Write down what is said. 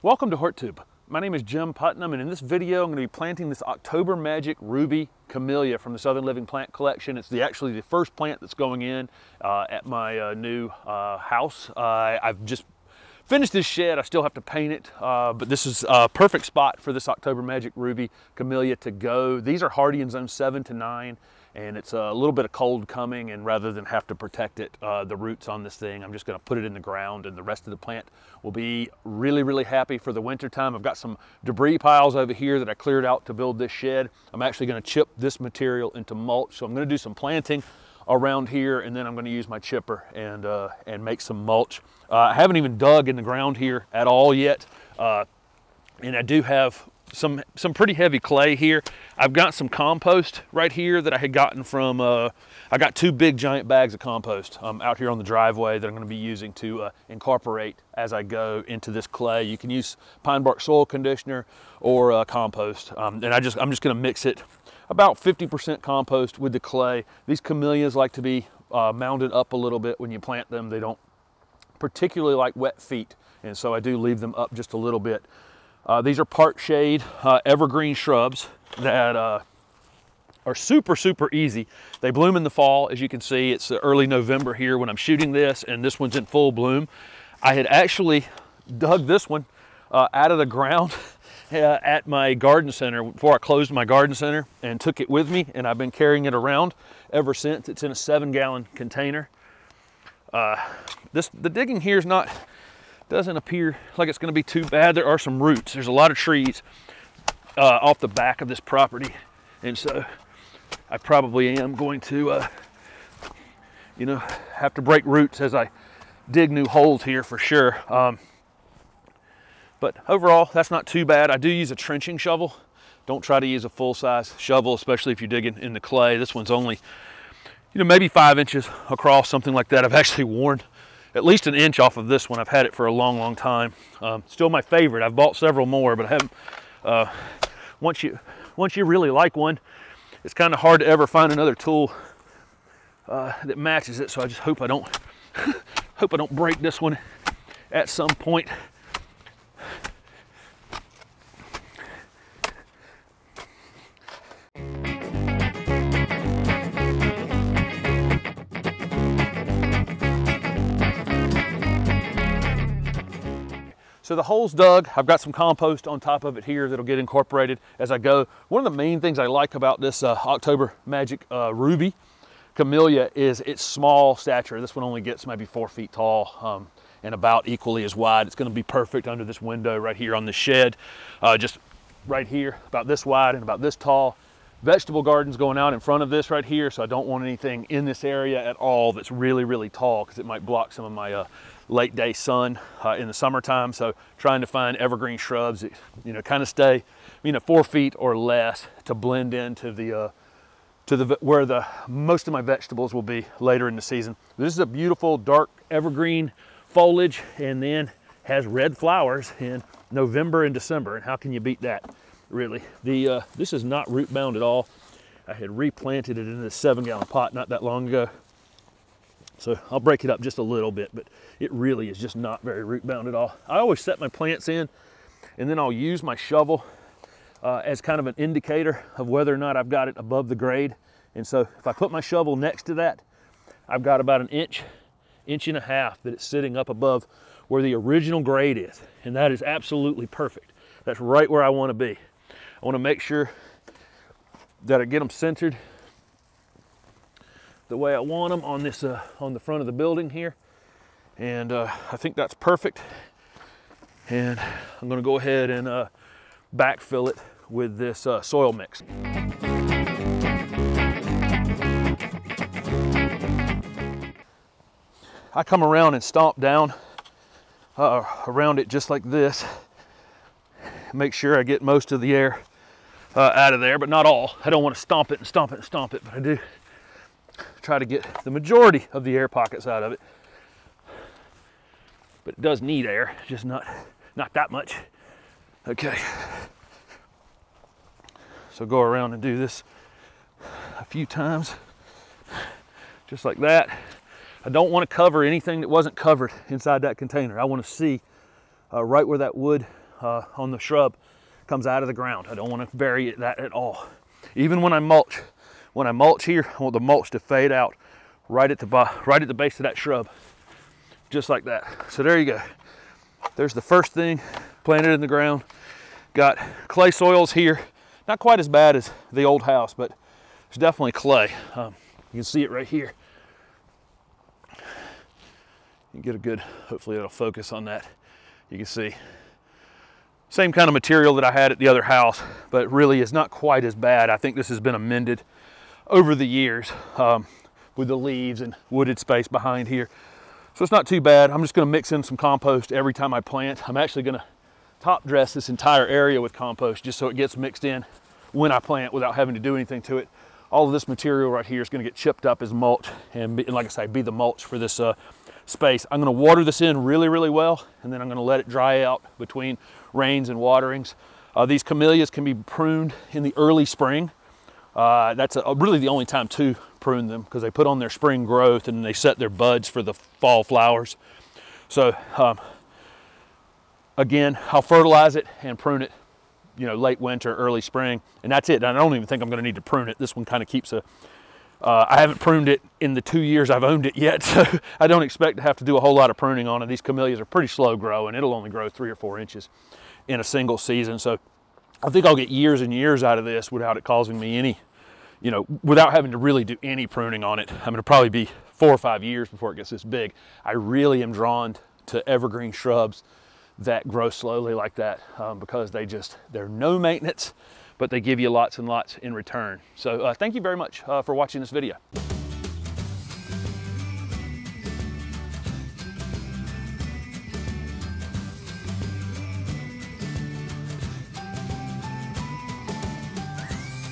Welcome to HortTube. My name is Jim Putnam, and in this video I'm going to be planting this October Magic Ruby Camellia from the Southern Living Plant Collection. It's actually the first plant that's going in at my new house. I've just finished this shed. I still have to paint it, but this is a perfect spot for this October Magic Ruby Camellia to go. These are hardy in zone 7 to 9. And it's a little bit of cold coming, and rather than have to protect it, the roots on this thing, I'm just gonna put it in the ground, and the rest of the plant will be really, really happy for the winter time. I've got some debris piles over here that I cleared out to build this shed. I'm actually gonna chip this material into mulch. So I'm gonna do some planting around here, and then I'm gonna use my chipper and make some mulch. I haven't even dug in the ground here at all yet. And I do have some pretty heavy clay here. I've got some compost right here that I had gotten from, I got 2 big giant bags of compost out here on the driveway that I'm gonna be using to incorporate as I go into this clay. You can use pine bark soil conditioner or compost. And I'm just gonna mix it about 50% compost with the clay. These camellias like to be mounded up a little bit when you plant them. They don't particularly like wet feet, and so I do leave them up just a little bit. These are part shade evergreen shrubs that are super, super easy. They bloom in the fall. As you can see, it's early November here when I'm shooting this, and this one's in full bloom. I had actually dug this one out of the ground at my garden center before I closed my garden center, and took it with me, and I've been carrying it around ever since. It's in a 7-gallon container. The digging here is doesn't appear like it's going to be too bad. There are some roots. There's a lot of trees off the back of this property, and so I probably am going to have to break roots as I dig new holes here for sure. But overall, that's not too bad. I do use a trenching shovel. Don't try to use a full-size shovel, especially if you're digging in the clay. This one's only maybe 5 inches across, something like that. I've actually worn at least an inch off of this one. I've had it for a long, long time. Still my favorite. I've bought several more, but I haven't. Once you really like one, it's kind of hard to ever find another tool that matches it. So I just hope I don't break this one at some point. So the hole's dug. I've got some compost on top of it here that'll get incorporated as I go. One of the main things I like about this October Magic Ruby Camellia is its small stature. This one only gets maybe 4 feet tall and about equally as wide. It's gonna be perfect under this window right here on the shed. Just right here, about this wide and about this tall. Vegetable gardens going out in front of this right here, so I don't want anything in this area at all that's really, really tall, because it might block some of my late day sun in the summertime. So trying to find evergreen shrubs that kind of stay 4 feet or less to blend into where the most of my vegetables will be later in the season. This is a beautiful dark evergreen foliage, and then has red flowers in November and December, and how can you beat that, really? This is not root bound at all. I had replanted it in this 7-gallon pot not that long ago, so I'll break it up just a little bit, but it really is just not very root bound at all. I always set my plants in, and then I'll use my shovel as kind of an indicator of whether or not I've got it above the grade. And so if I put my shovel next to that, I've got about an inch and a half that it's sitting up above where the original grade is, and that is absolutely perfect. That's right where I want to be. I want to make sure that I get them centered the way I want them on this on the front of the building here, and I think that's perfect. And I'm going to go ahead and backfill it with this soil mix. I come around and stomp down around it just like this. Make sure I get most of the air out of there, but not all. I don't want to stomp it and stomp it and stomp it, but I do try to get the majority of the air pockets out of it. But it does need air, just not that much. Okay. So go around and do this a few times, just like that. I don't want to cover anything that wasn't covered inside that container. I want to see right where that wood on the shrub comes out of the ground. I don't want to vary that at all. Even when I mulch here, I want the mulch to fade out right at the base of that shrub, just like that. So there you go. There's the first thing planted in the ground. Got clay soils here. Not quite as bad as the old house, but it's definitely clay. You can see it right here. You get a good, hopefully it'll focus on that. You can see same kind of material that I had at the other house, but really is not quite as bad. I think this has been amended over the years with the leaves and wooded space behind here. So it's not too bad. I'm just gonna mix in some compost every time I plant. I'm actually gonna top dress this entire area with compost just so it gets mixed in when I plant without having to do anything to it. All of this material right here is gonna get chipped up as mulch and like I say, be the mulch for this space. I'm gonna water this in really, really well, and then I'm gonna let it dry out between rains and waterings. These camellias can be pruned in the early spring. That's really the only time to prune them, because they put on their spring growth and they set their buds for the fall flowers. So again, I'll fertilize it and prune it, you know, late winter, early spring, and that's it. I don't even think I'm gonna need to prune it. This one kind of keeps I haven't pruned it in the 2 years I've owned it yet, so I don't expect to have to do a whole lot of pruning on it. These camellias are pretty slow growing. It'll only grow 3 or 4 inches in a single season. So I think I'll get years and years out of this without it causing me any, you know, without having to really do any pruning on it. I'm gonna probably be 4 or 5 years before it gets this big. I really am drawn to evergreen shrubs that grow slowly like that because they're no maintenance, but they give you lots and lots in return. So thank you very much for watching this video.